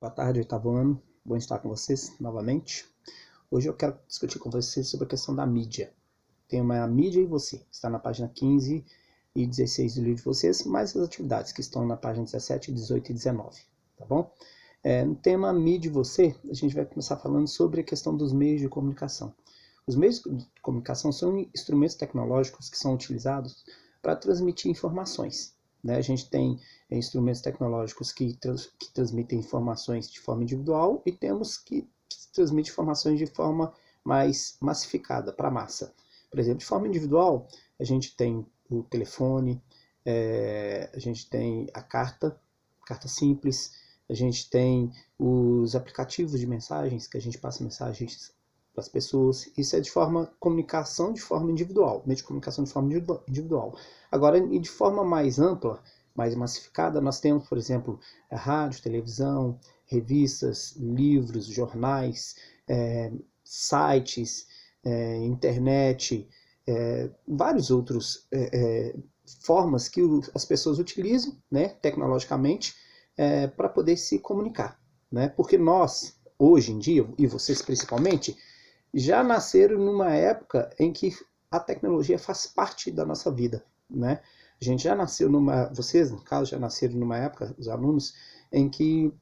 Boa tarde, oitavo ano. Bom estar com vocês novamente. Hoje eu quero discutir com vocês sobre a questão da mídia. Tem uma mídia e você. Está na página 15 e 16 do livro de vocês, mais as atividades que estão na página 17, 18 e 19. Tá bom? No tema mídia e você, a gente vai começar falando sobre a questão dos meios de comunicação. Os meios de comunicação são instrumentos tecnológicos que são utilizados para transmitir informações. A gente tem instrumentos tecnológicos que transmitem informações de forma individual e temos que transmitem informações de forma mais massificada, para a massa. Por exemplo, de forma individual, a gente tem o telefone, a gente tem a carta simples, a gente tem os aplicativos de mensagens, que a gente passa mensagens para as pessoas. Isso é de comunicação de forma individual, meio de comunicação de forma individual. Agora, de forma mais ampla, mais massificada, nós temos, por exemplo, a rádio, televisão, revistas, livros, jornais, sites, internet, vários outros formas que as pessoas utilizam, né, tecnologicamente, para poder se comunicar. Né? Porque nós, hoje em dia, e vocês principalmente, já nasceram numa época em que a tecnologia faz parte da nossa vida, né? A gente já nasceu vocês, no caso, já nasceram numa época, os alunos, em que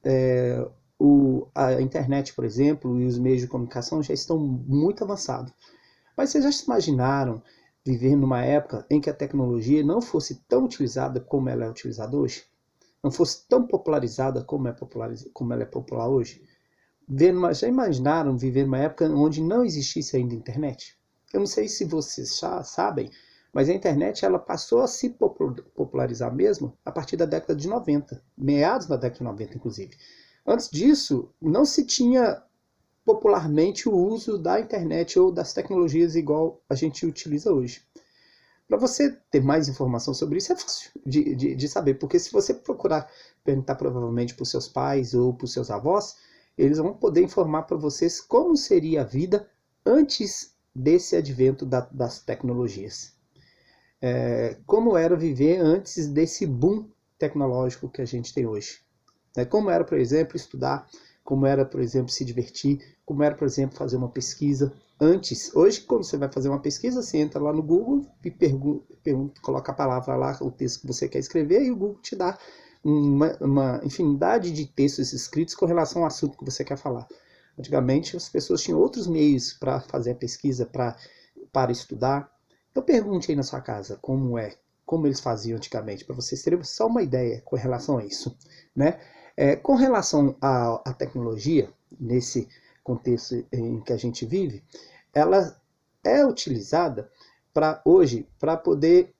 a internet, por exemplo, e os meios de comunicação já estão muito avançados. Mas vocês já se imaginaram viver numa época em que a tecnologia não fosse tão utilizada como ela é utilizada hoje? Não fosse tão popularizada como ela é popular hoje? Já imaginaram viver numa época onde não existisse ainda internet? Eu não sei se vocês já sabem, mas a internet ela passou a se popularizar mesmo a partir da década de 90, meados da década de 90, inclusive. Antes disso, não se tinha popularmente o uso da internet ou das tecnologias igual a gente utiliza hoje. Para você ter mais informação sobre isso é fácil de saber, porque se você procurar perguntar provavelmente para os seus pais ou para os seus avós, eles vão poder informar para vocês como seria a vida antes desse advento das tecnologias. Como era viver antes desse boom tecnológico que a gente tem hoje. Como era, por exemplo, estudar, como era, por exemplo, se divertir, como era, por exemplo, fazer uma pesquisa antes. Hoje, quando você vai fazer uma pesquisa, você entra lá no Google e coloca a palavra lá, o texto que você quer escrever, e o Google te dá uma infinidade de textos escritos com relação ao assunto que você quer falar. Antigamente, as pessoas tinham outros meios para fazer a pesquisa, para estudar. Então, pergunte aí na sua casa como eles faziam antigamente, para vocês terem só uma ideia com relação a isso. Né? Com relação à tecnologia, nesse contexto em que a gente vive, ela é utilizada hoje para poder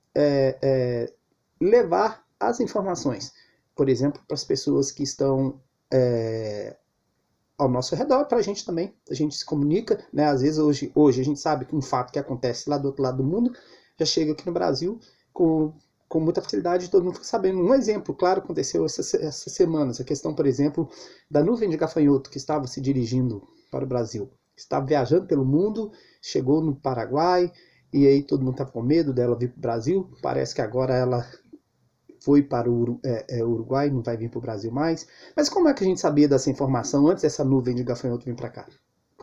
levar as informações, por exemplo, para as pessoas que estão ao nosso redor, para a gente também. A gente se comunica, né? Às vezes hoje a gente sabe que um fato que acontece lá do outro lado do mundo já chega aqui no Brasil com muita facilidade, todo mundo fica sabendo. Um exemplo, claro, aconteceu essas semanas, a questão, por exemplo, da nuvem de gafanhoto que estava se dirigindo para o Brasil. Estava viajando pelo mundo, chegou no Paraguai, e aí todo mundo estava com medo dela vir para o Brasil. Parece que agora ela foi para o Uruguai, não vai vir para o Brasil mais. Mas como é que a gente sabia dessa informação antes dessa nuvem de gafanhoto vir para cá?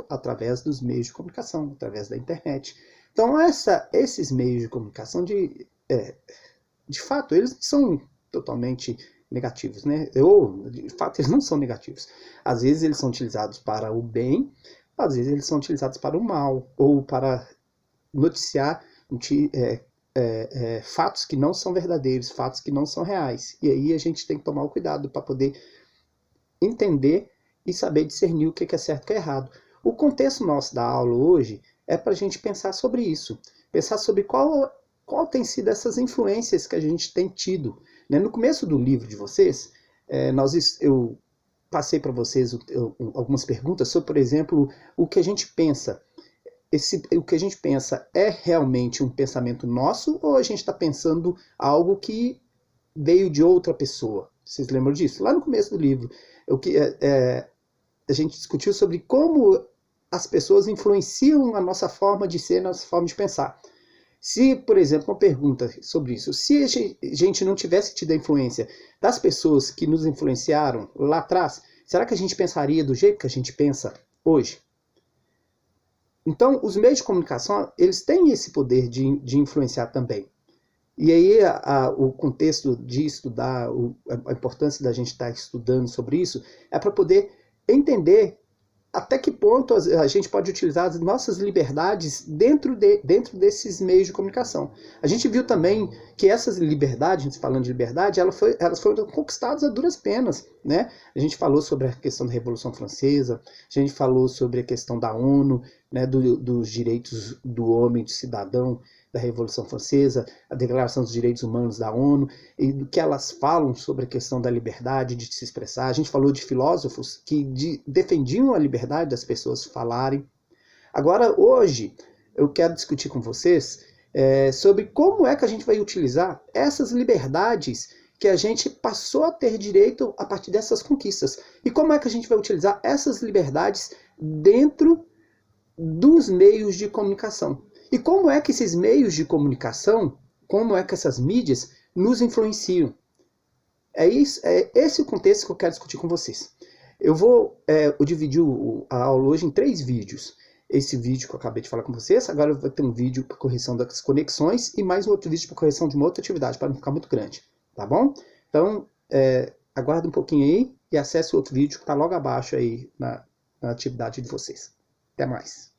Através dos meios de comunicação, através da internet. Então, esses meios de comunicação, de fato, eles não são totalmente negativos, né? De fato, eles não são negativos. Às vezes eles são utilizados para o bem, às vezes eles são utilizados para o mal, ou para noticiar fatos que não são verdadeiros, fatos que não são reais. E aí a gente tem que tomar o cuidado para poder entender e saber discernir o que é certo e o que é errado. O contexto nosso da aula hoje é para a gente pensar sobre isso, pensar sobre qual tem sido essas influências que a gente tem tido. Né? No começo do livro de vocês, eu passei para vocês algumas perguntas sobre, por exemplo, o que a gente pensa. O que a gente pensa é realmente um pensamento nosso ou a gente está pensando algo que veio de outra pessoa? Vocês lembram disso? Lá no começo do livro, a gente discutiu sobre como as pessoas influenciam a nossa forma de ser, a nossa forma de pensar. Se, por exemplo, uma pergunta sobre isso, se a gente não tivesse tido a influência das pessoas que nos influenciaram lá atrás, será que a gente pensaria do jeito que a gente pensa hoje? Então, os meios de comunicação, eles têm esse poder de influenciar também. E aí, o contexto de estudar, a importância da gente estar estudando sobre isso, é para poder entender até que ponto a gente pode utilizar as nossas liberdades dentro desses meios de comunicação. A gente viu também que essas liberdades, falando de liberdade, elas foram conquistadas a duras penas, né? A gente falou sobre a questão da Revolução Francesa, a gente falou sobre a questão da ONU, né, dos direitos do homem, do cidadão, da Revolução Francesa, a Declaração dos Direitos Humanos da ONU, e do que elas falam sobre a questão da liberdade de se expressar. A gente falou de filósofos que defendiam a liberdade das pessoas falarem. Agora, hoje, eu quero discutir com vocês sobre como é que a gente vai utilizar essas liberdades que a gente passou a ter direito a partir dessas conquistas. E como é que a gente vai utilizar essas liberdades dentro dos meios de comunicação. E como é que esses meios de comunicação, como é que essas mídias nos influenciam? É esse o contexto que eu quero discutir com vocês. Eu dividir a aula hoje em 3 vídeos. Esse vídeo que eu acabei de falar com vocês, agora vai ter um vídeo para correção das conexões e mais um outro vídeo para correção de uma outra atividade, para não ficar muito grande, tá bom? Então, aguarda um pouquinho aí e acesse o outro vídeo que está logo abaixo aí na atividade de vocês. Até mais.